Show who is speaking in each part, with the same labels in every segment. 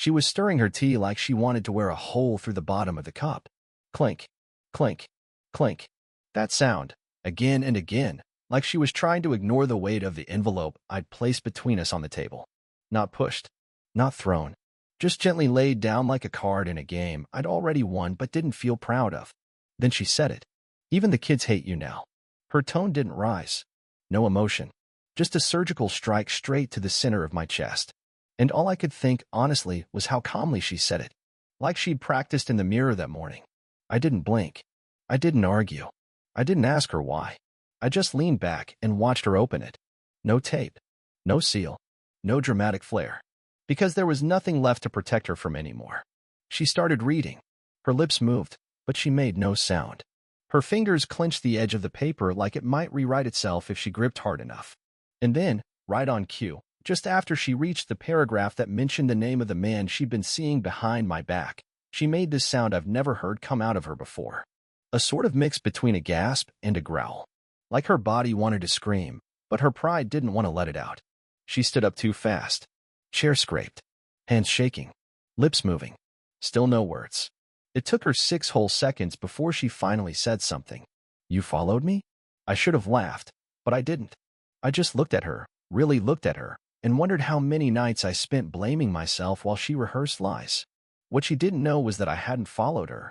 Speaker 1: She was stirring her tea like she wanted to wear a hole through the bottom of the cup. Clink, clink, clink. That sound, again and again, like she was trying to ignore the weight of the envelope I'd placed between us on the table. Not pushed, not thrown, just gently laid down like a card in a game I'd already won but didn't feel proud of. Then she said it. Even the kids hate you now. Her tone didn't rise. No emotion. Just a surgical strike straight to the center of my chest. And all I could think, honestly, was how calmly she said it. Like she'd practiced in the mirror that morning. I didn't blink. I didn't argue. I didn't ask her why. I just leaned back and watched her open it. No tape. No seal. No dramatic flair. Because there was nothing left to protect her from anymore. She started reading. Her lips moved, but she made no sound. Her fingers clenched the edge of the paper like it might rewrite itself if she gripped hard enough. And then, right on cue, just after she reached the paragraph that mentioned the name of the man she'd been seeing behind my back, she made this sound I've never heard come out of her before. A sort of mix between a gasp and a growl. Like her body wanted to scream, but her pride didn't want to let it out. She stood up too fast. Chair scraped. Hands shaking. Lips moving. Still no words. It took her 6 whole seconds before she finally said something. You followed me? I should have laughed, but I didn't. I just looked at her, really looked at her, and wondered how many nights I spent blaming myself while she rehearsed lies. What she didn't know was that I hadn't followed her.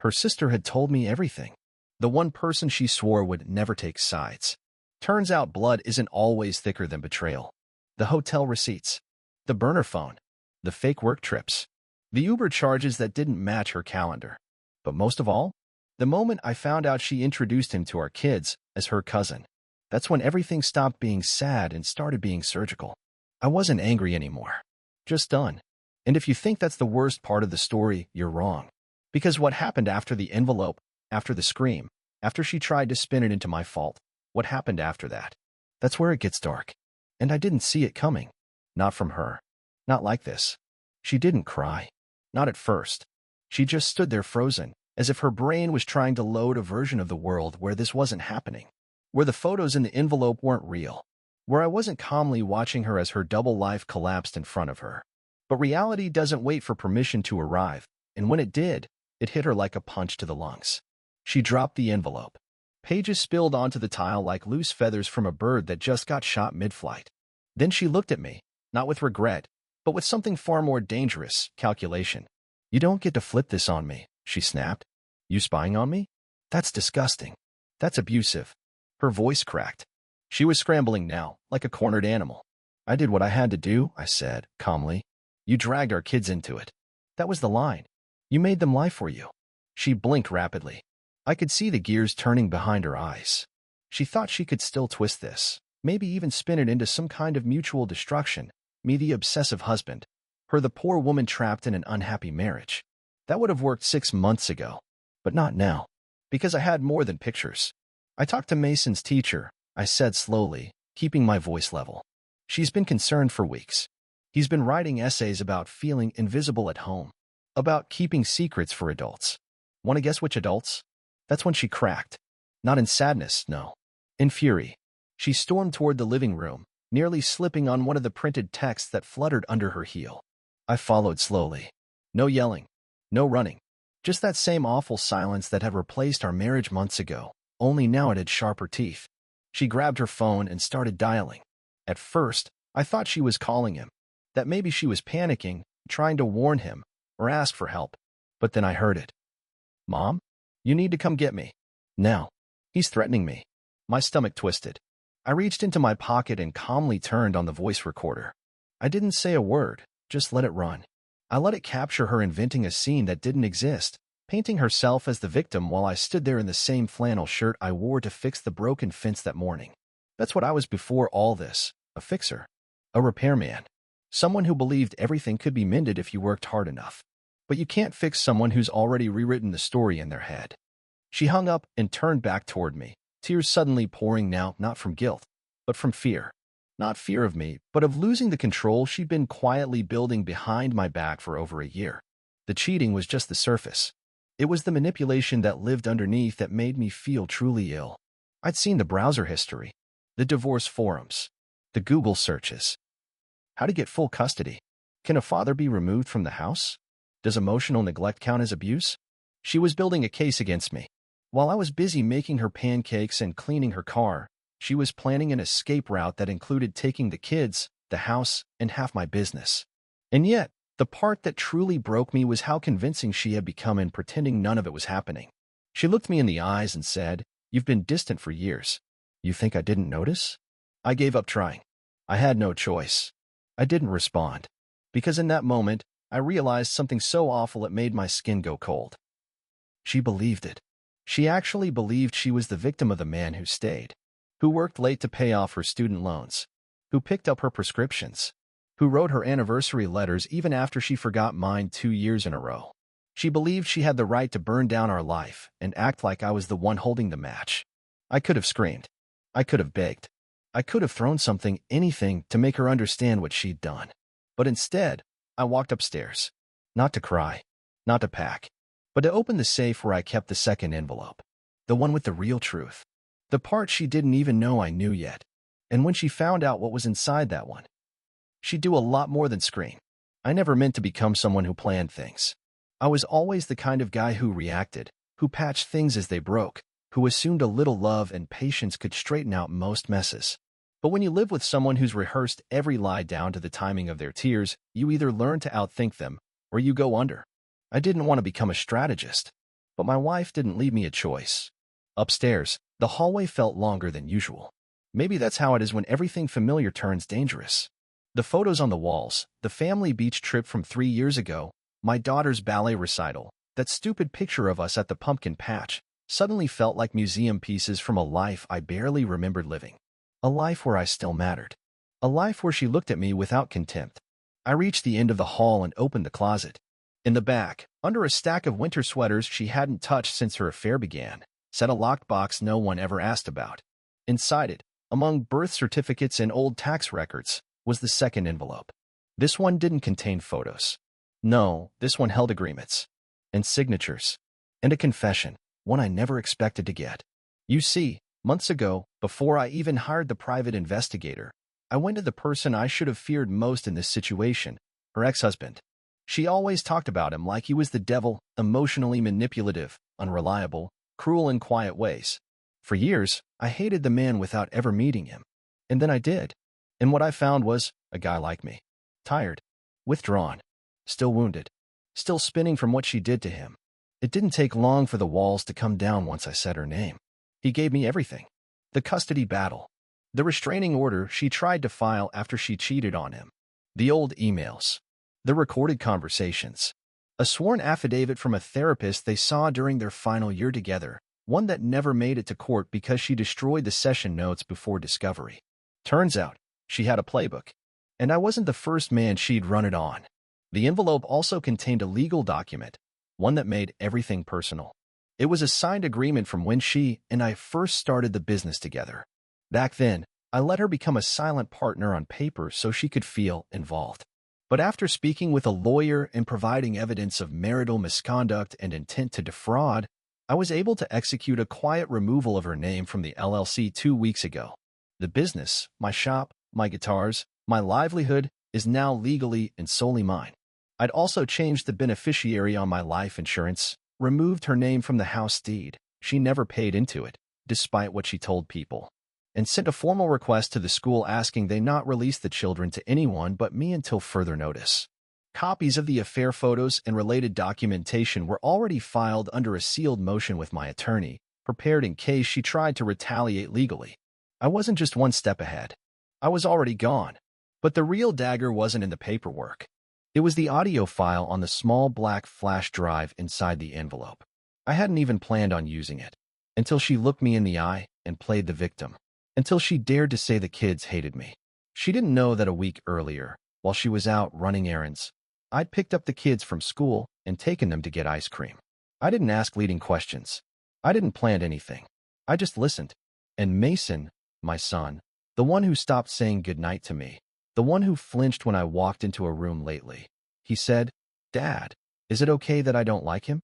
Speaker 1: Her sister had told me everything. The one person she swore would never take sides. Turns out blood isn't always thicker than betrayal. The hotel receipts. The burner phone. The fake work trips. The Uber charges that didn't match her calendar. But most of all, the moment I found out she introduced him to our kids as her cousin. That's when everything stopped being sad and started being surgical. I wasn't angry anymore. Just done. And if you think that's the worst part of the story, you're wrong. Because what happened after the envelope, after the scream, after she tried to spin it into my fault, what happened after that? That's where it gets dark. And I didn't see it coming. Not from her. Not like this. She didn't cry. Not at first. She just stood there frozen, as if her brain was trying to load a version of the world where this wasn't happening. Where the photos in the envelope weren't real. Where I wasn't calmly watching her as her double life collapsed in front of her. But reality doesn't wait for permission to arrive, and when it did, it hit her like a punch to the lungs. She dropped the envelope. Pages spilled onto the tile like loose feathers from a bird that just got shot mid-flight. Then she looked at me, not with regret, but with something far more dangerous, calculation. You don't get to flip this on me, she snapped. You spying on me? That's disgusting. That's abusive. Her voice cracked. She was scrambling now, like a cornered animal. I did what I had to do, I said, calmly. You dragged our kids into it. That was the line. You made them lie for you. She blinked rapidly. I could see the gears turning behind her eyes. She thought she could still twist this, maybe even spin it into some kind of mutual destruction, me the obsessive husband, her the poor woman trapped in an unhappy marriage. That would have worked 6 months ago, but not now, because I had more than pictures. I talked to Mason's teacher, I said slowly, keeping my voice level. She's been concerned for weeks. He's been writing essays about feeling invisible at home, about keeping secrets for adults. Want to guess which adults? That's when she cracked. Not in sadness, no. In fury. She stormed toward the living room, nearly slipping on one of the printed texts that fluttered under her heel. I followed slowly. No yelling. No running. Just that same awful silence that had replaced our marriage months ago, only now it had sharper teeth. She grabbed her phone and started dialing. At first, I thought she was calling him, that maybe she was panicking, trying to warn him, or ask for help. But then I heard it. Mom? You need to come get me. Now. He's threatening me. My stomach twisted. I reached into my pocket and calmly turned on the voice recorder. I didn't say a word, just let it run. I let it capture her inventing a scene that didn't exist, painting herself as the victim while I stood there in the same flannel shirt I wore to fix the broken fence that morning. That's what I was before all this, a fixer. A repairman. Someone who believed everything could be mended if you worked hard enough. But you can't fix someone who's already rewritten the story in their head. She hung up and turned back toward me, tears suddenly pouring now not from guilt, but from fear. Not fear of me, but of losing the control she'd been quietly building behind my back for over a year. The cheating was just the surface. It was the manipulation that lived underneath that made me feel truly ill. I'd seen the browser history, the divorce forums, the Google searches. How to get full custody. Can a father be removed from the house? Does emotional neglect count as abuse? She was building a case against me. While I was busy making her pancakes and cleaning her car, she was planning an escape route that included taking the kids, the house, and half my business. And yet, the part that truly broke me was how convincing she had become in pretending none of it was happening. She looked me in the eyes and said, "You've been distant for years. You think I didn't notice?" I gave up trying. I had no choice. I didn't respond, because in that moment, I realized something so awful it made my skin go cold. She believed it. She actually believed she was the victim of the man who stayed, who worked late to pay off her student loans, who picked up her prescriptions, who wrote her anniversary letters even after she forgot mine 2 years in a row. She believed she had the right to burn down our life and act like I was the one holding the match. I could have screamed. I could have begged. I could have thrown something, anything, to make her understand what she'd done. But instead, I walked upstairs. Not to cry, not to pack, but to open the safe where I kept the second envelope. The one with the real truth. The part she didn't even know I knew yet. And when she found out what was inside that one, she'd do a lot more than scream. I never meant to become someone who planned things. I was always the kind of guy who reacted, who patched things as they broke, who assumed a little love and patience could straighten out most messes. But when you live with someone who's rehearsed every lie down to the timing of their tears, you either learn to outthink them, or you go under. I didn't want to become a strategist, but my wife didn't leave me a choice. Upstairs, the hallway felt longer than usual. Maybe that's how it is when everything familiar turns dangerous. The photos on the walls, the family beach trip from 3 years ago, my daughter's ballet recital, that stupid picture of us at the pumpkin patch, suddenly felt like museum pieces from a life I barely remembered living. A life where I still mattered. A life where she looked at me without contempt. I reached the end of the hall and opened the closet. In the back, under a stack of winter sweaters she hadn't touched since her affair began, sat a locked box no one ever asked about. Inside it, among birth certificates and old tax records, was the second envelope. This one didn't contain photos. No, this one held agreements, and signatures, and a confession, one I never expected to get. You see, months ago, before I even hired the private investigator, I went to the person I should have feared most in this situation, her ex-husband. She always talked about him like he was the devil, emotionally manipulative, unreliable, cruel in quiet ways. For years, I hated the man without ever meeting him. And then I did. And what I found was a guy like me. Tired, withdrawn, still wounded, still spinning from what she did to him. It didn't take long for the walls to come down once I said her name. He gave me everything. The custody battle. The restraining order she tried to file after she cheated on him. The old emails. The recorded conversations. A sworn affidavit from a therapist they saw during their final year together, one that never made it to court because she destroyed the session notes before discovery. Turns out, she had a playbook. And I wasn't the first man she'd run it on. The envelope also contained a legal document, one that made everything personal. It was a signed agreement from when she and I first started the business together. Back then, I let her become a silent partner on paper so she could feel involved. But after speaking with a lawyer and providing evidence of marital misconduct and intent to defraud, I was able to execute a quiet removal of her name from the LLC 2 weeks ago. The business, my shop, my guitars, my livelihood, is now legally and solely mine. I'd also changed the beneficiary on my life insurance, removed her name from the house deed. She never paid into it, despite what she told people, and sent a formal request to the school asking they not release the children to anyone but me until further notice. Copies of the affair photos and related documentation were already filed under a sealed motion with my attorney, prepared in case she tried to retaliate legally. I wasn't just one step ahead. I was already gone. But the real dagger wasn't in the paperwork. It was the audio file on the small black flash drive inside the envelope. I hadn't even planned on using it, until she looked me in the eye and played the victim. Until she dared to say the kids hated me. She didn't know that a week earlier, while she was out running errands, I'd picked up the kids from school and taken them to get ice cream. I didn't ask leading questions. I didn't plan anything. I just listened. And Mason, my son, the one who stopped saying goodnight to me, the one who flinched when I walked into a room lately, he said, "Dad, is it okay that I don't like him?"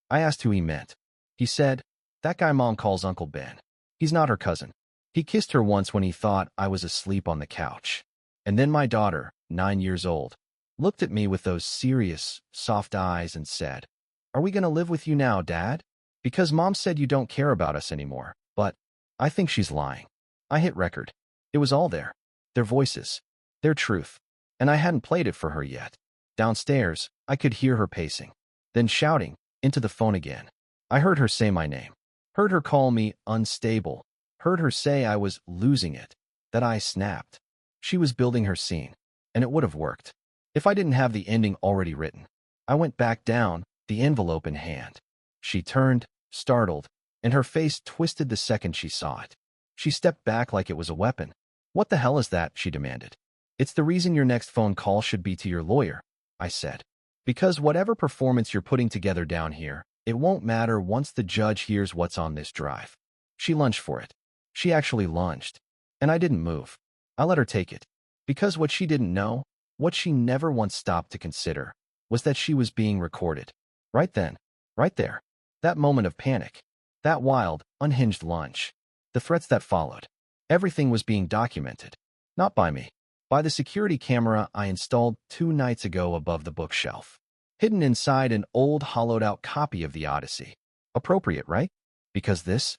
Speaker 1: I asked who he meant. He said, "That guy Mom calls Uncle Ben. He's not her cousin. He kissed her once when he thought I was asleep on the couch." And then my daughter, 9 years old, looked at me with those serious, soft eyes and said, "Are we going to live with you now, Dad? Because Mom said you don't care about us anymore." But I think she's lying. I hit record. It was all there. Their voices. Their truth. And I hadn't played it for her yet. Downstairs, I could hear her pacing. Then shouting, into the phone again. I heard her say my name. Heard her call me unstable. Heard her say I was losing it. That I snapped. She was building her scene. And it would have worked. If I didn't have the ending already written. I went back down, the envelope in hand. She turned, startled, and her face twisted the second she saw it. She stepped back like it was a weapon. "What the hell is that?" she demanded. "It's the reason your next phone call should be to your lawyer," I said. "Because whatever performance you're putting together down here, it won't matter once the judge hears what's on this drive." She lunged for it. She actually lunged. And I didn't move. I let her take it. Because what she didn't know, what she never once stopped to consider, was that she was being recorded. Right then. Right there. That moment of panic. That wild, unhinged lunge. The threats that followed. Everything was being documented. Not by me. By the security camera I installed 2 nights ago above the bookshelf. Hidden inside an old hollowed-out copy of the Odyssey. Appropriate, right? Because this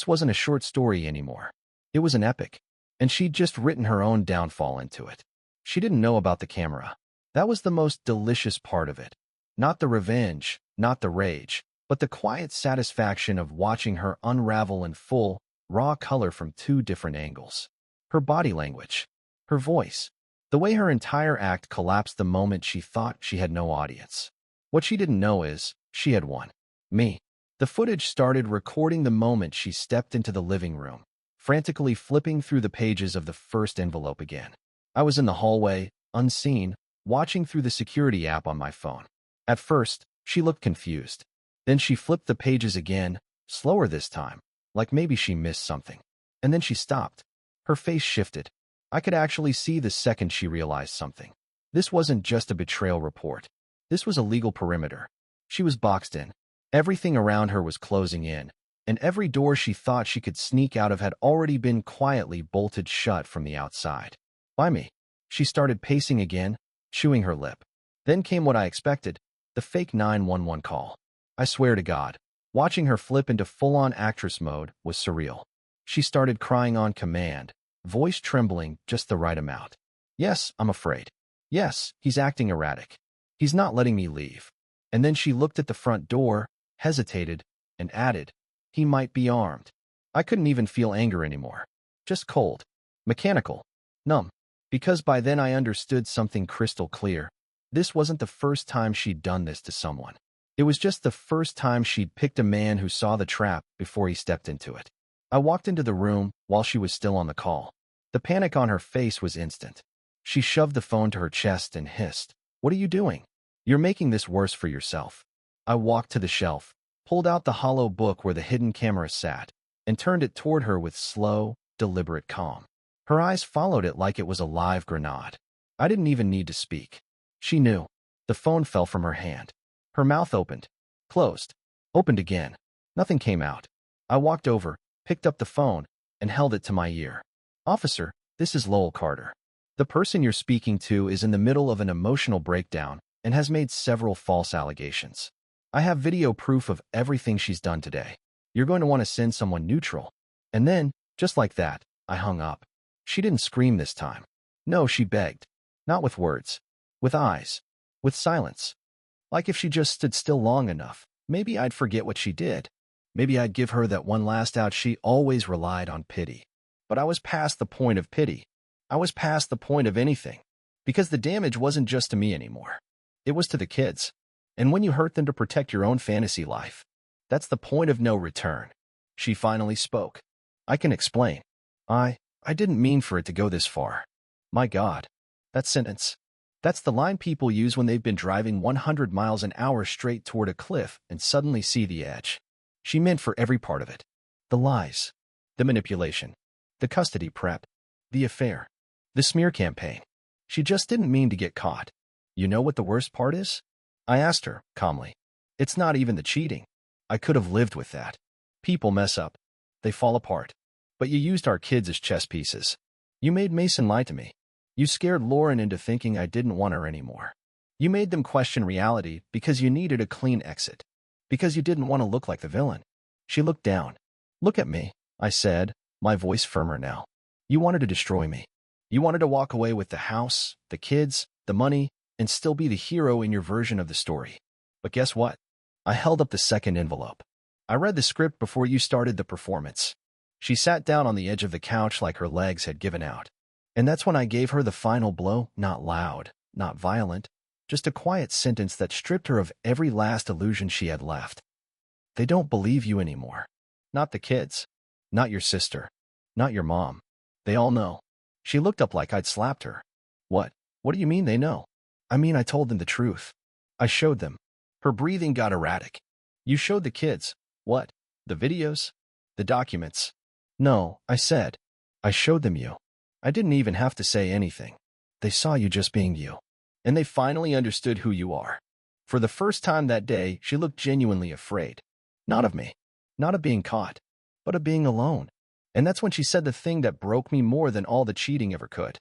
Speaker 1: wasn't a short story anymore. It was an epic. And she'd just written her own downfall into it. She didn't know about the camera. That was the most delicious part of it. Not the revenge, not the rage, but the quiet satisfaction of watching her unravel in full, raw color from 2 different angles. Her body language. Her voice. The way her entire act collapsed the moment she thought she had no audience. What she didn't know is, she had won. Me. The footage started recording the moment she stepped into the living room, frantically flipping through the pages of the first envelope again. I was in the hallway, unseen, watching through the security app on my phone. At first, she looked confused. Then she flipped the pages again, slower this time, like maybe she missed something. And then she stopped. Her face shifted. I could actually see the second she realized something. This wasn't just a betrayal report. This was a legal perimeter. She was boxed in. Everything around her was closing in, and every door she thought she could sneak out of had already been quietly bolted shut from the outside. By me. She started pacing again, chewing her lip. Then came what I expected, the fake 911 call. I swear to God, watching her flip into full-on actress mode was surreal. She started crying on command, voice trembling just the right amount. "Yes, I'm afraid. Yes, he's acting erratic. He's not letting me leave." And then she looked at the front door, hesitated, and added, "He might be armed." I couldn't even feel anger anymore. Just cold. Mechanical. Numb. Because by then I understood something crystal clear. This wasn't the first time she'd done this to someone. It was just the first time she'd picked a man who saw the trap before he stepped into it. I walked into the room while she was still on the call. The panic on her face was instant. She shoved the phone to her chest and hissed, "What are you doing? You're making this worse for yourself." I walked to the shelf, pulled out the hollow book where the hidden camera sat, and turned it toward her with slow, deliberate calm. Her eyes followed it like it was a live grenade. I didn't even need to speak. She knew. The phone fell from her hand. Her mouth opened, closed, opened again. Nothing came out. I walked over, picked up the phone, and held it to my ear. "Officer, this is Lowell Carter. The person you're speaking to is in the middle of an emotional breakdown and has made several false allegations. I have video proof of everything she's done today. You're going to want to send someone neutral." And then, just like that, I hung up. She didn't scream this time. No, she begged. Not with words. With eyes. With silence. Like if she just stood still long enough, maybe I'd forget what she did. Maybe I'd give her that one last out. She always relied on pity. But I was past the point of pity. I was past the point of anything. Because the damage wasn't just to me anymore. It was to the kids. And when you hurt them to protect your own fantasy life, that's the point of no return. She finally spoke. "I can explain. I didn't mean for it to go this far." My God. That sentence. That's the line people use when they've been driving 100 miles an hour straight toward a cliff and suddenly see the edge. She meant for every part of it. The lies. The manipulation. The custody prep. The affair. The smear campaign. She just didn't mean to get caught. You know what the worst part is? I asked her, calmly. It's not even the cheating. I could have lived with that. People mess up. They fall apart. But you used our kids as chess pieces. You made Mason lie to me. You scared Lauren into thinking I didn't want her anymore. You made them question reality because you needed a clean exit, because you didn't want to look like the villain. She looked down. Look at me, I said, my voice firmer now. You wanted to destroy me. You wanted to walk away with the house, the kids, the money, and still be the hero in your version of the story. But guess what? I held up the second envelope. I read the script before you started the performance. She sat down on the edge of the couch like her legs had given out. And that's when I gave her the final blow, not loud, not violent, just a quiet sentence that stripped her of every last illusion she had left. They don't believe you anymore. Not the kids. Not your sister. Not your mom. They all know. She looked up like I'd slapped her. What? What do you mean they know? I mean, I told them the truth. I showed them. Her breathing got erratic. You showed the kids. What? The videos? The documents? No, I said. I showed them you. I didn't even have to say anything. They saw you just being you. And they finally understood who you are. For the first time that day, she looked genuinely afraid. Not of me. Not of being caught. But of being alone. And that's when she said the thing that broke me more than all the cheating ever could.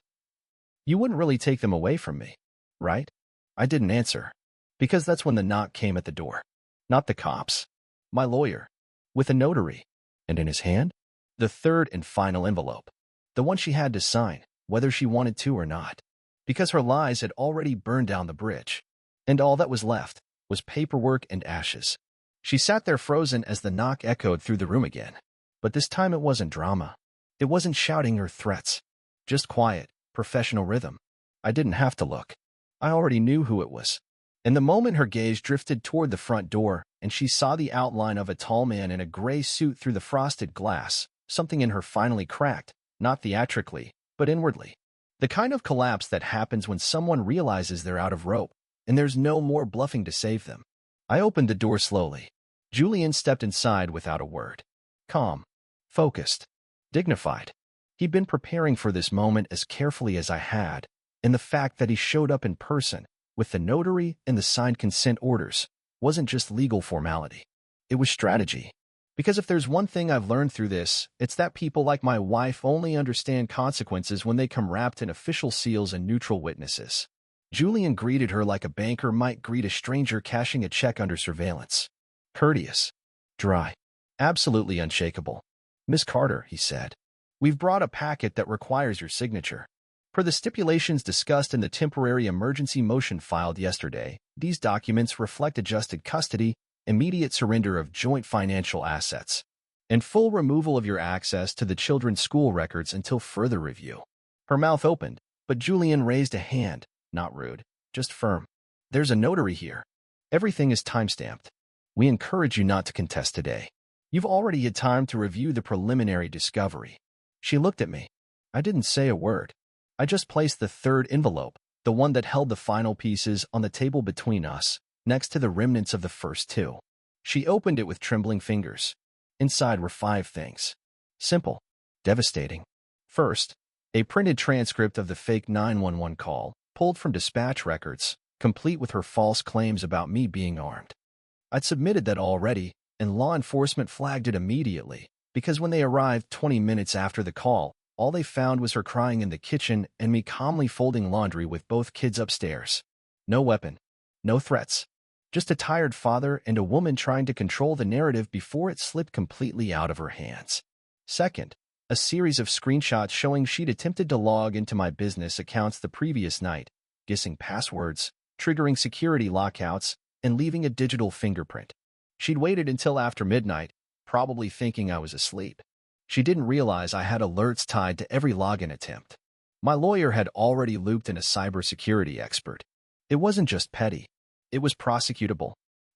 Speaker 1: You wouldn't really take them away from me, right? I didn't answer. Because that's when the knock came at the door. Not the cops. My lawyer. With a notary. And in his hand? The third and final envelope. The one she had to sign, whether she wanted to or not. Because her lies had already burned down the bridge. And all that was left was paperwork and ashes. She sat there frozen as the knock echoed through the room again. But this time it wasn't drama. It wasn't shouting or threats. Just quiet, professional rhythm. I didn't have to look. I already knew who it was. And the moment her gaze drifted toward the front door, and she saw the outline of a tall man in a gray suit through the frosted glass, something in her finally cracked, not theatrically, but inwardly. The kind of collapse that happens when someone realizes they're out of rope, and there's no more bluffing to save them. I opened the door slowly. Julian stepped inside without a word. Calm, focused, dignified. He'd been preparing for this moment as carefully as I had, and the fact that he showed up in person, with the notary and the signed consent orders, wasn't just legal formality. It was strategy. Because if there's one thing I've learned through this, it's that people like my wife only understand consequences when they come wrapped in official seals and neutral witnesses. Julian greeted her like a banker might greet a stranger cashing a check under surveillance. Courteous. Dry. Absolutely unshakable. Miss Carter, he said, we've brought a packet that requires your signature. Per the stipulations discussed in the temporary emergency motion filed yesterday, these documents reflect adjusted custody, immediate surrender of joint financial assets, and full removal of your access to the children's school records until further review. Her mouth opened, but Julian raised a hand, not rude, just firm. There's a notary here. Everything is time-stamped. We encourage you not to contest today. You've already had time to review the preliminary discovery. She looked at me. I didn't say a word. I just placed the third envelope, the one that held the final pieces, on the table between us, next to the remnants of the first two. She opened it with trembling fingers. Inside were 5 things. Simple. Devastating. First, a printed transcript of the fake 911 call, pulled from dispatch records, complete with her false claims about me being armed. I'd submitted that already, and law enforcement flagged it immediately, because when they arrived 20 minutes after the call, all they found was her crying in the kitchen and me calmly folding laundry with both kids upstairs. No weapon. No threats. Just a tired father and a woman trying to control the narrative before it slipped completely out of her hands. Second, a series of screenshots showing she'd attempted to log into my business accounts the previous night, guessing passwords, triggering security lockouts, and leaving a digital fingerprint. She'd waited until after midnight, probably thinking I was asleep. She didn't realize I had alerts tied to every login attempt. My lawyer had already looped in a cybersecurity expert. It wasn't just petty. It was prosecutable.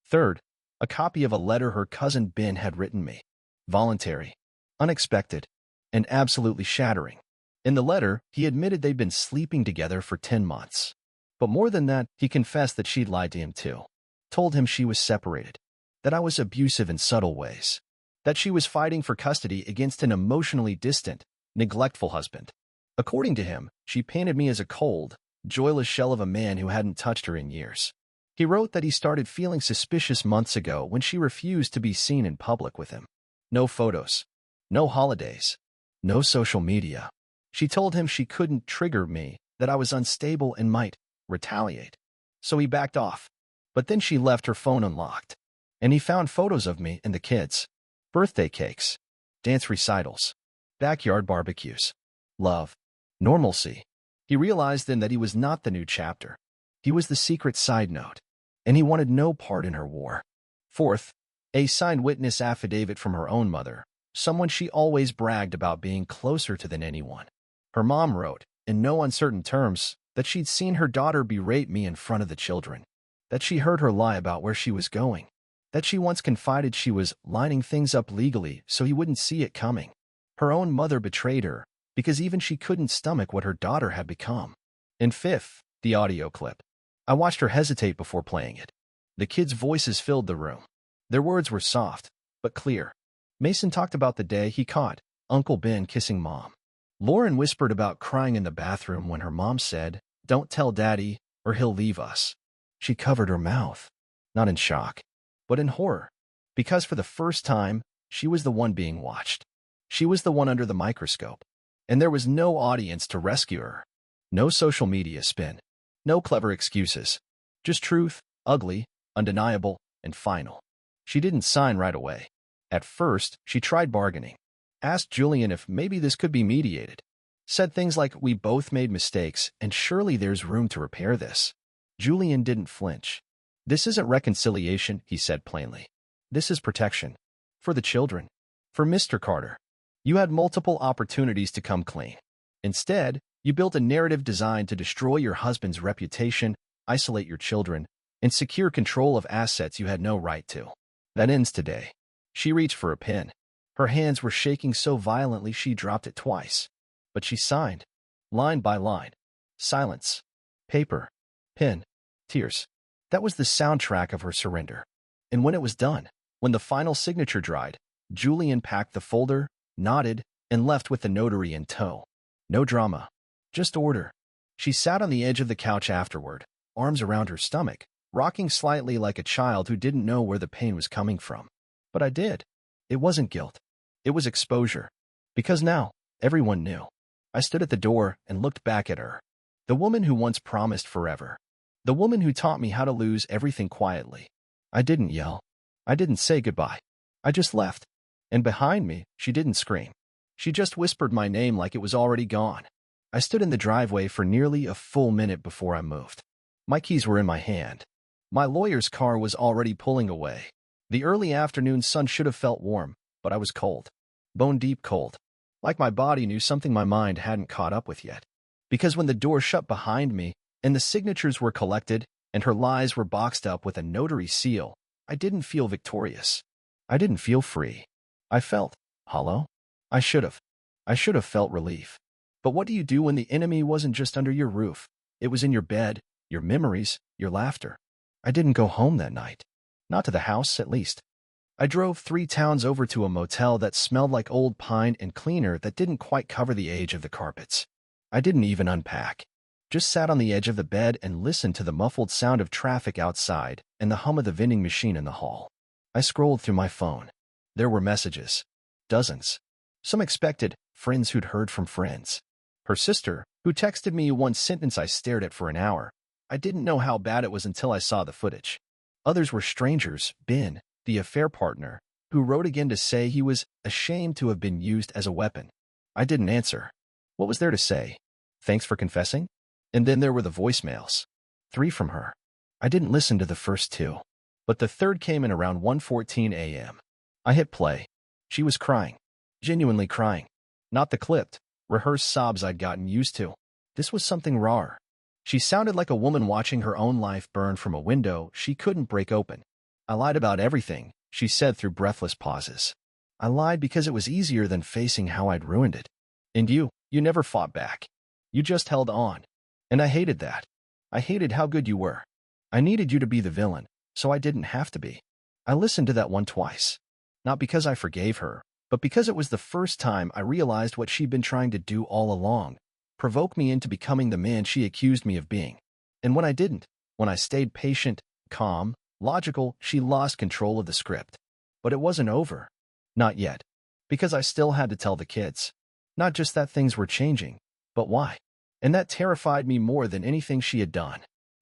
Speaker 1: Third, a copy of a letter her cousin Ben had written me. Voluntary, unexpected, and absolutely shattering. In the letter, he admitted they'd been sleeping together for 10 months. But more than that, he confessed that she'd lied to him too. Told him she was separated. That I was abusive in subtle ways. That she was fighting for custody against an emotionally distant, neglectful husband. According to him, she painted me as a cold, joyless shell of a man who hadn't touched her in years. He wrote that he started feeling suspicious months ago when she refused to be seen in public with him. No photos. No holidays. No social media. She told him she couldn't trigger me, that I was unstable and might retaliate. so he backed off. But then she left her phone unlocked, and he found photos of me and the kids. Birthday cakes, dance recitals, backyard barbecues, love, normalcy. He realized then that he was not the new chapter. He was the secret side note, and he wanted no part in her war. Fourth, a signed witness affidavit from her own mother, someone she always bragged about being closer to than anyone. Her mom wrote, in no uncertain terms, that she'd seen her daughter berate me in front of the children, that she heard her lie about where she was going, that she once confided she was lining things up legally so he wouldn't see it coming. Her own mother betrayed her, because even she couldn't stomach what her daughter had become. And fifth, the audio clip. I watched her hesitate before playing it. The kids' voices filled the room. Their words were soft, but clear. Mason talked about the day he caught Uncle Ben kissing Mom. Lauren whispered about crying in the bathroom when her mom said, "Don't tell Daddy, or he'll leave us." She covered her mouth, not in shock, but in horror, because for the first time, she was the one being watched. She was the one under the microscope, and there was no audience to rescue her. No social media spin, no clever excuses, just truth, ugly, undeniable, and final. She didn't sign right away. At first, she tried bargaining, asked Julian if maybe this could be mediated, said things like, "We both made mistakes, and surely there's room to repair this." Julian didn't flinch. "This isn't reconciliation," he said plainly. "This is protection. For the children. For Mr. Carter. You had multiple opportunities to come clean. Instead, you built a narrative designed to destroy your husband's reputation, isolate your children, and secure control of assets you had no right to. That ends today." She reached for a pen. Her hands were shaking so violently she dropped it twice. But she signed, line by line. Silence. Paper. Pen. Tears. That was the soundtrack of her surrender. And when it was done, when the final signature dried, Julian packed the folder, nodded, and left with the notary in tow. No drama. Just order. She sat on the edge of the couch afterward, arms around her stomach, rocking slightly like a child who didn't know where the pain was coming from. But I did. It wasn't guilt. It was exposure. Because now, everyone knew. I stood at the door and looked back at her. The woman who once promised forever. The woman who taught me how to lose everything quietly. I didn't yell. I didn't say goodbye. I just left. And behind me, she didn't scream. She just whispered my name like it was already gone. I stood in the driveway for nearly a full minute before I moved. My keys were in my hand. My lawyer's car was already pulling away. The early afternoon sun should have felt warm, but I was cold. Bone-deep cold. Like my body knew something my mind hadn't caught up with yet. Because when the door shut behind me, and the signatures were collected, and her lies were boxed up with a notary seal, I didn't feel victorious. I didn't feel free. I felt hollow. I should have felt relief. But what do you do when the enemy wasn't just under your roof? It was in your bed, your memories, your laughter. I didn't go home that night. Not to the house, at least. I drove 3 towns over to a motel that smelled like old pine and cleaner that didn't quite cover the age of the carpets. I didn't even unpack. Just sat on the edge of the bed and listened to the muffled sound of traffic outside and the hum of the vending machine in the hall. I scrolled through my phone. There were messages. Dozens. Some expected, friends who'd heard from friends. Her sister, who texted me one sentence I stared at for an hour. I didn't know how bad it was until I saw the footage. Others were strangers, Ben, the affair partner, who wrote again to say he was ashamed to have been used as a weapon. I didn't answer. What was there to say? Thanks for confessing? And then there were the voicemails. 3 from her. I didn't listen to the first 2. But the third came in around 1:14 a.m. I hit play. She was crying. Genuinely crying. Not the clipped, rehearsed sobs I'd gotten used to. This was something rawer. She sounded like a woman watching her own life burn from a window she couldn't break open. I lied about everything, she said through breathless pauses. I lied because it was easier than facing how I'd ruined it. And you never fought back. You just held on. And I hated that. I hated how good you were. I needed you to be the villain, so I didn't have to be. I listened to that one twice. Not because I forgave her, but because it was the first time I realized what she'd been trying to do all along. Provoke me into becoming the man she accused me of being. And when I didn't, when I stayed patient, calm, logical, she lost control of the script. But it wasn't over. Not yet. Because I still had to tell the kids. Not just that things were changing, but why. And that terrified me more than anything she had done.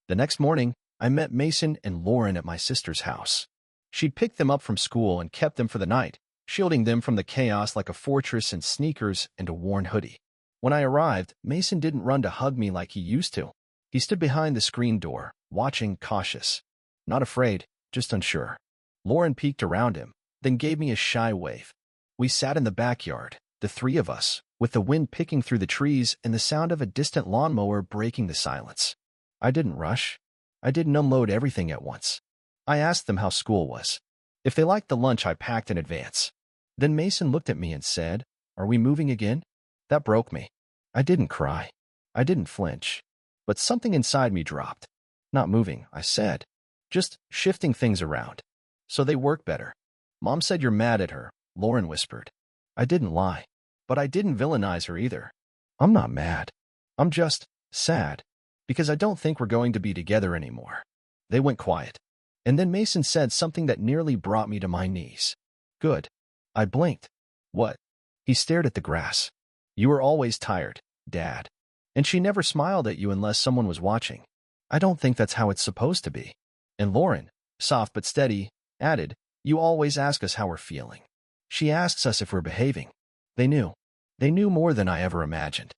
Speaker 1: The next morning, I met Mason and Lauren at my sister's house. She'd picked them up from school and kept them for the night, shielding them from the chaos like a fortress in sneakers and a worn hoodie. When I arrived, Mason didn't run to hug me like he used to. He stood behind the screen door, watching, cautious. Not afraid, just unsure. Lauren peeked around him, then gave me a shy wave. We sat in the backyard, the three of us, with the wind picking through the trees and the sound of a distant lawnmower breaking the silence. I didn't rush. I didn't unload everything at once. I asked them how school was, if they liked the lunch I packed in advance. Then Mason looked at me and said, "Are we moving again?" That broke me. I didn't cry. I didn't flinch. But something inside me dropped. "Not moving," I said. "Just shifting things around. So they work better." "Mom said you're mad at her," Lauren whispered. I didn't lie. But I didn't villainize her either. "I'm not mad. I'm just sad. Because I don't think we're going to be together anymore." They went quiet. And then Mason said something that nearly brought me to my knees. "Good." I blinked. "What?" He stared at the grass. "You were always tired, Dad. And she never smiled at you unless someone was watching. I don't think that's how it's supposed to be." And Lauren, soft but steady, added, "You always ask us how we're feeling. She asks us if we're behaving." They knew. They knew more than I ever imagined.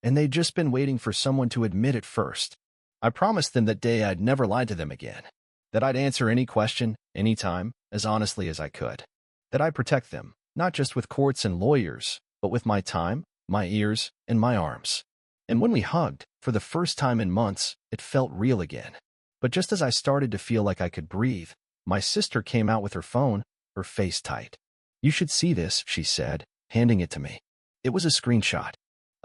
Speaker 1: And they'd just been waiting for someone to admit it first. I promised them that day I'd never lie to them again. That I'd answer any question, anytime, as honestly as I could. That I'd protect them, not just with courts and lawyers, but with my time, my ears, and my arms. And when we hugged, for the first time in months, it felt real again. But just as I started to feel like I could breathe, my sister came out with her phone, her face tight. "You should see this," she said, handing it to me. It was a screenshot.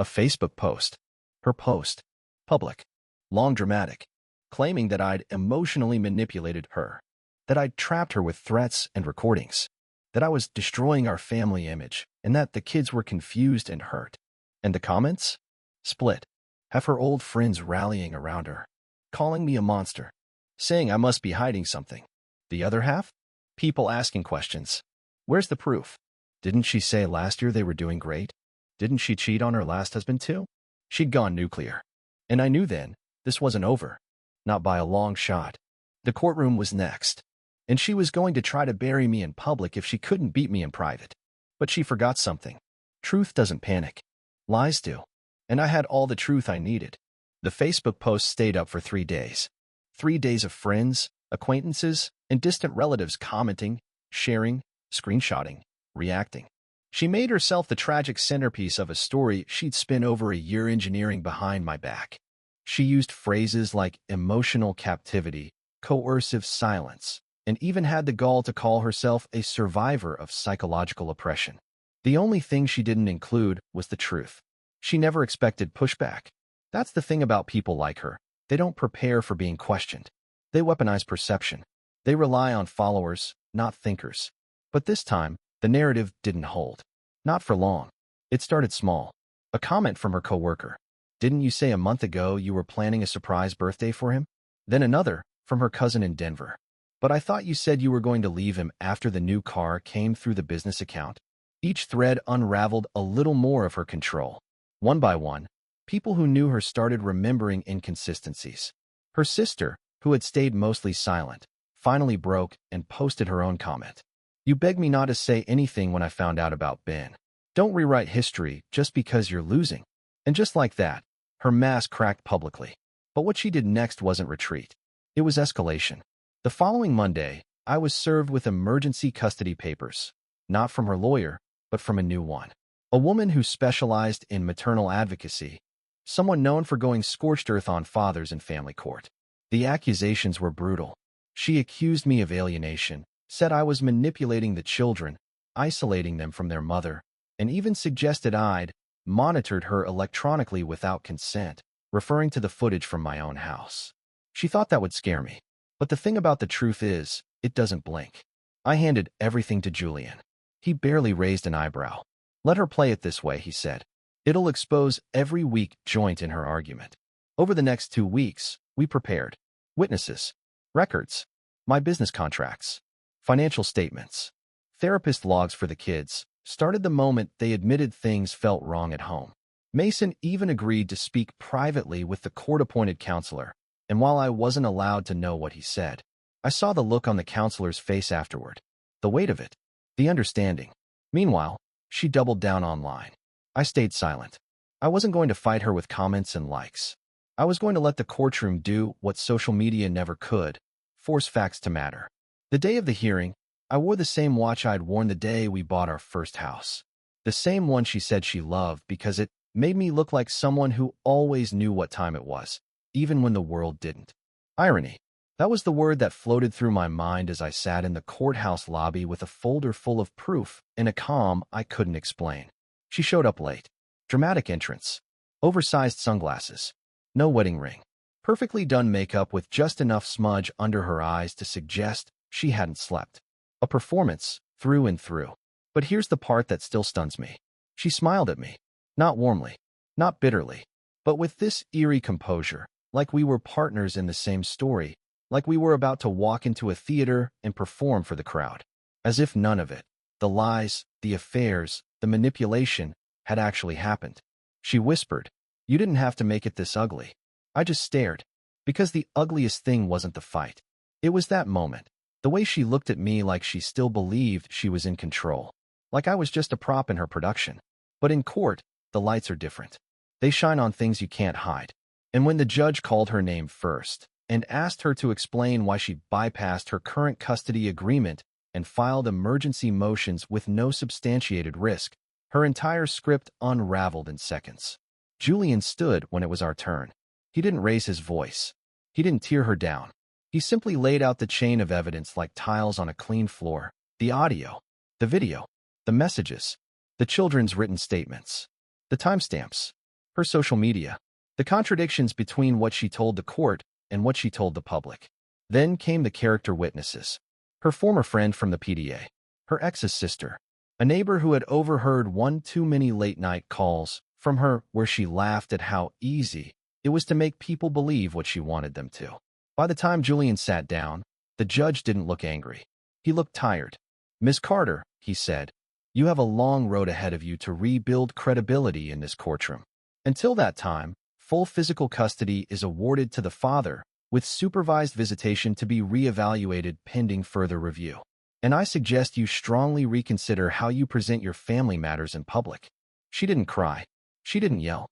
Speaker 1: A Facebook post. Her post. Public. Long dramatic. Claiming that I'd emotionally manipulated her. That I'd trapped her with threats and recordings. That I was destroying our family image, and that the kids were confused and hurt. And the comments? Split. Half her old friends rallying around her, calling me a monster, saying I must be hiding something. The other half? People asking questions. Where's the proof? Didn't she say last year they were doing great? Didn't she cheat on her last husband too? She'd gone nuclear. And I knew then, this wasn't over. Not by a long shot. The courtroom was next. And she was going to try to bury me in public if she couldn't beat me in private. But she forgot something. Truth doesn't panic. Lies do. And I had all the truth I needed. The Facebook post stayed up for 3 days. 3 days of friends, acquaintances, and distant relatives commenting, sharing, screenshotting, reacting. She made herself the tragic centerpiece of a story she'd spent over a year engineering behind my back. She used phrases like emotional captivity, coercive silence, and even had the gall to call herself a survivor of psychological oppression. The only thing she didn't include was the truth. She never expected pushback. That's the thing about people like her. They don't prepare for being questioned. They weaponize perception. They rely on followers, not thinkers. But this time, the narrative didn't hold. Not for long. It started small. A comment from her coworker. "Didn't you say a month ago you were planning a surprise birthday for him?" Then another, from her cousin in Denver. "But I thought you said you were going to leave him after the new car came through the business account." Each thread unraveled a little more of her control. One by one, people who knew her started remembering inconsistencies. Her sister, who had stayed mostly silent, finally broke and posted her own comment. "You begged me not to say anything when I found out about Ben. Don't rewrite history just because you're losing." And just like that, her mask cracked publicly. But what she did next wasn't retreat. It was escalation. The following Monday, I was served with emergency custody papers. Not from her lawyer, but from a new one. A woman who specialized in maternal advocacy. Someone known for going scorched earth on fathers in family court. The accusations were brutal. She accused me of alienation, said I was manipulating the children, isolating them from their mother, and even suggested I'd monitored her electronically without consent, referring to the footage from my own house. She thought that would scare me. But the thing about the truth is, it doesn't blink. I handed everything to Julian. He barely raised an eyebrow. "Let her play it this way," he said. "It'll expose every weak joint in her argument." Over the next 2 weeks, we prepared witnesses, records, my business contracts, financial statements, therapist logs for the kids, started the moment they admitted things felt wrong at home. Mason even agreed to speak privately with the court-appointed counselor. And while I wasn't allowed to know what he said, I saw the look on the counselor's face afterward. The weight of it. The understanding. Meanwhile, she doubled down online. I stayed silent. I wasn't going to fight her with comments and likes. I was going to let the courtroom do what social media never could, force facts to matter. The day of the hearing, I wore the same watch I'd worn the day we bought our first house. The same one she said she loved because it made me look like someone who always knew what time it was, even when the world didn't. Irony. That was the word that floated through my mind as I sat in the courthouse lobby with a folder full of proof in a calm I couldn't explain. She showed up late. Dramatic entrance. Oversized sunglasses. No wedding ring. Perfectly done makeup with just enough smudge under her eyes to suggest she hadn't slept. A performance, through and through. But here's the part that still stuns me. She smiled at me. Not warmly. Not bitterly. But with this eerie composure, like we were partners in the same story, like we were about to walk into a theater and perform for the crowd. As if none of it, the lies, the affairs, the manipulation, had actually happened. She whispered, "You didn't have to make it this ugly." I just stared, because the ugliest thing wasn't the fight. It was that moment, the way she looked at me like she still believed she was in control, like I was just a prop in her production. But in court, the lights are different. They shine on things you can't hide. And when the judge called her name first and asked her to explain why she bypassed her current custody agreement and filed emergency motions with no substantiated risk, her entire script unraveled in seconds. Julian stood when it was our turn. He didn't raise his voice. He didn't tear her down. He simply laid out the chain of evidence like tiles on a clean floor. The audio, the video, the messages, the children's written statements, the timestamps, her social media, the contradictions between what she told the court and what she told the public. Then came the character witnesses. Her former friend from the PDA, her ex's sister, a neighbor who had overheard one too many late-night calls from her where she laughed at how easy it was to make people believe what she wanted them to. By the time Julian sat down, the judge didn't look angry. He looked tired. "Ms. Carter," he said, "you have a long road ahead of you to rebuild credibility in this courtroom. Until that time, full physical custody is awarded to the father, with supervised visitation to be reevaluated pending further review. And I suggest you strongly reconsider how you present your family matters in public." She didn't cry. She didn't yell.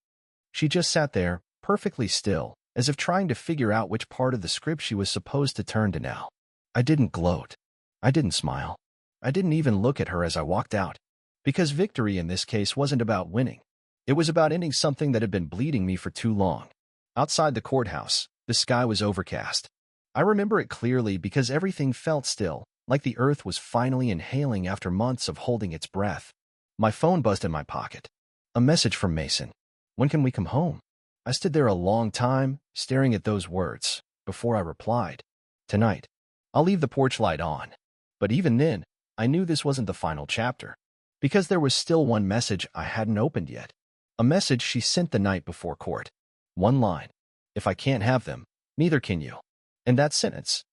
Speaker 1: She just sat there, perfectly still, as if trying to figure out which part of the script she was supposed to turn to now. I didn't gloat. I didn't smile. I didn't even look at her as I walked out. Because victory in this case wasn't about winning. It was about ending something that had been bleeding me for too long. Outside the courthouse, the sky was overcast. I remember it clearly because everything felt still, like the earth was finally inhaling after months of holding its breath. My phone buzzed in my pocket. A message from Mason. "When can we come home?" I stood there a long time, staring at those words, before I replied, "Tonight. I'll leave the porch light on." But even then, I knew this wasn't the final chapter, because there was still one message I hadn't opened yet. A message she sent the night before court. One line. "If I can't have them, neither can you." And that sentence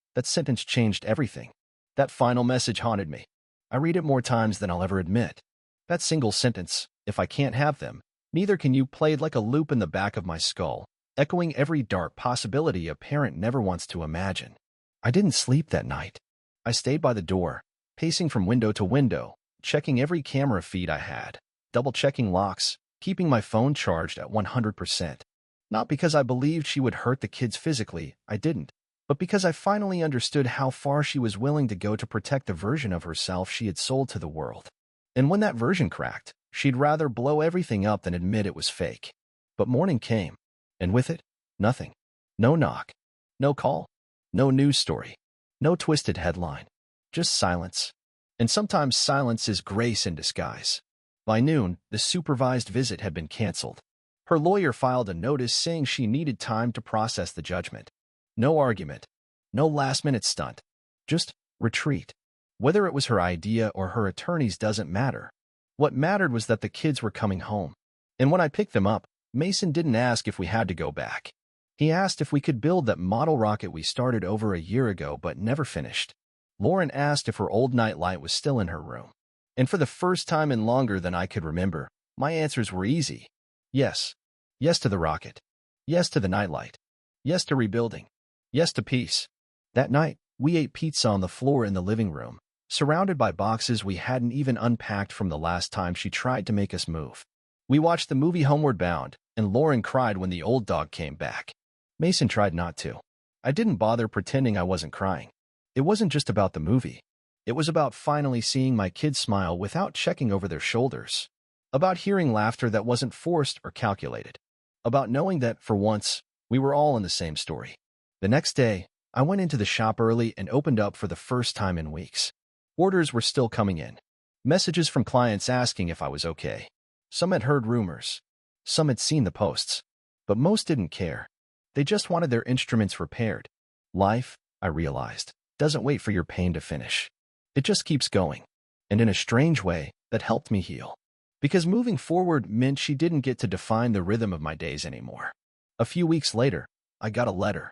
Speaker 1: changed everything. That final message haunted me. I read it more times than I'll ever admit. That single sentence, "If I can't have them, neither can you," played like a loop in the back of my skull, echoing every dark possibility a parent never wants to imagine. I didn't sleep that night. I stayed by the door, pacing from window to window, checking every camera feed I had, double-checking locks, keeping my phone charged at 100%. Not because I believed she would hurt the kids physically, I didn't, but because I finally understood how far she was willing to go to protect the version of herself she had sold to the world. And when that version cracked, she'd rather blow everything up than admit it was fake. But morning came, and with it, nothing. No knock. No call. No news story. No twisted headline. Just silence. And sometimes silence is grace in disguise. By noon, the supervised visit had been canceled. Her lawyer filed a notice saying she needed time to process the judgment. No argument. No last-minute stunt. Just retreat. Whether it was her idea or her attorney's doesn't matter. What mattered was that the kids were coming home. And when I picked them up, Mason didn't ask if we had to go back. He asked if we could build that model rocket we started over a year ago but never finished. Lauren asked if her old nightlight was still in her room. And for the first time in longer than I could remember, my answers were easy. Yes. Yes to the rocket. Yes to the nightlight. Yes to rebuilding. Yes to peace. That night, we ate pizza on the floor in the living room, surrounded by boxes we hadn't even unpacked from the last time she tried to make us move. We watched the movie Homeward Bound, and Lauren cried when the old dog came back. Mason tried not to. I didn't bother pretending I wasn't crying. It wasn't just about the movie. It was about finally seeing my kids smile without checking over their shoulders. About hearing laughter that wasn't forced or calculated. About knowing that, for once, we were all in the same story. The next day, I went into the shop early and opened up for the first time in weeks. Orders were still coming in. Messages from clients asking if I was okay. Some had heard rumors. Some had seen the posts. But most didn't care. They just wanted their instruments repaired. Life, I realized, doesn't wait for your pain to finish. It just keeps going. And in a strange way, that helped me heal. Because moving forward meant she didn't get to define the rhythm of my days anymore. A few weeks later, I got a letter.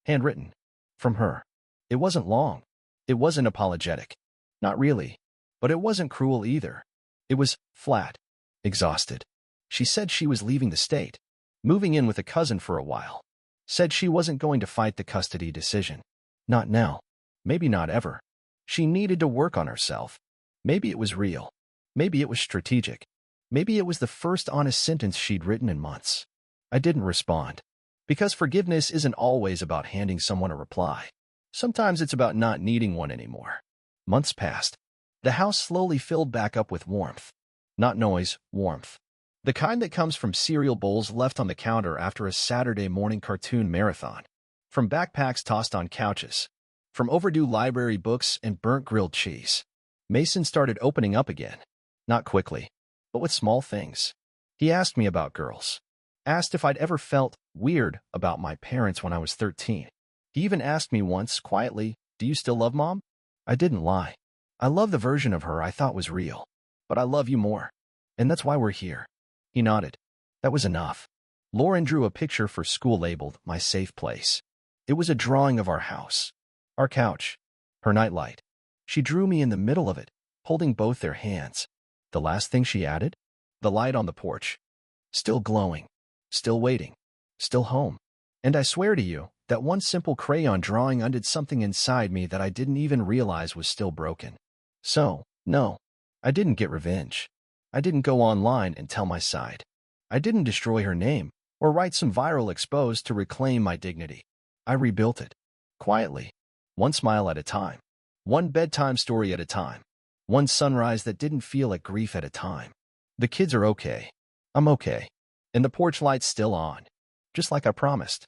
Speaker 1: Handwritten. From her. It wasn't long. It wasn't apologetic. Not really. But it wasn't cruel either. It was flat. Exhausted. She said she was leaving the state. Moving in with a cousin for a while. Said she wasn't going to fight the custody decision. Not now. Maybe not ever. She needed to work on herself. Maybe it was real. Maybe it was strategic. Maybe it was the first honest sentence she'd written in months. I didn't respond. Because forgiveness isn't always about handing someone a reply. Sometimes it's about not needing one anymore. Months passed. The house slowly filled back up with warmth. Not noise, warmth. The kind that comes from cereal bowls left on the counter after a Saturday morning cartoon marathon. From backpacks tossed on couches. From overdue library books and burnt grilled cheese. Mason started opening up again. Not quickly, but with small things. He asked me about girls. Asked if I'd ever felt weird about my parents when I was 13. He even asked me once, quietly, "Do you still love Mom?" I didn't lie. I love the version of her I thought was real. But I love you more. And that's why we're here. He nodded. That was enough. Lauren drew a picture for school labeled My Safe Place. It was a drawing of our house. Our couch. Her nightlight. She drew me in the middle of it, holding both their hands. The last thing she added? The light on the porch. Still glowing. Still waiting. Still home. And I swear to you, that one simple crayon drawing undid something inside me that I didn't even realize was still broken. So, no, I didn't get revenge. I didn't go online and tell my side. I didn't destroy her name or write some viral expose to reclaim my dignity. I rebuilt it. Quietly. One smile at a time. One bedtime story at a time. One sunrise that didn't feel like grief at a time. The kids are okay. I'm okay. And the porch light's still on. Just like I promised.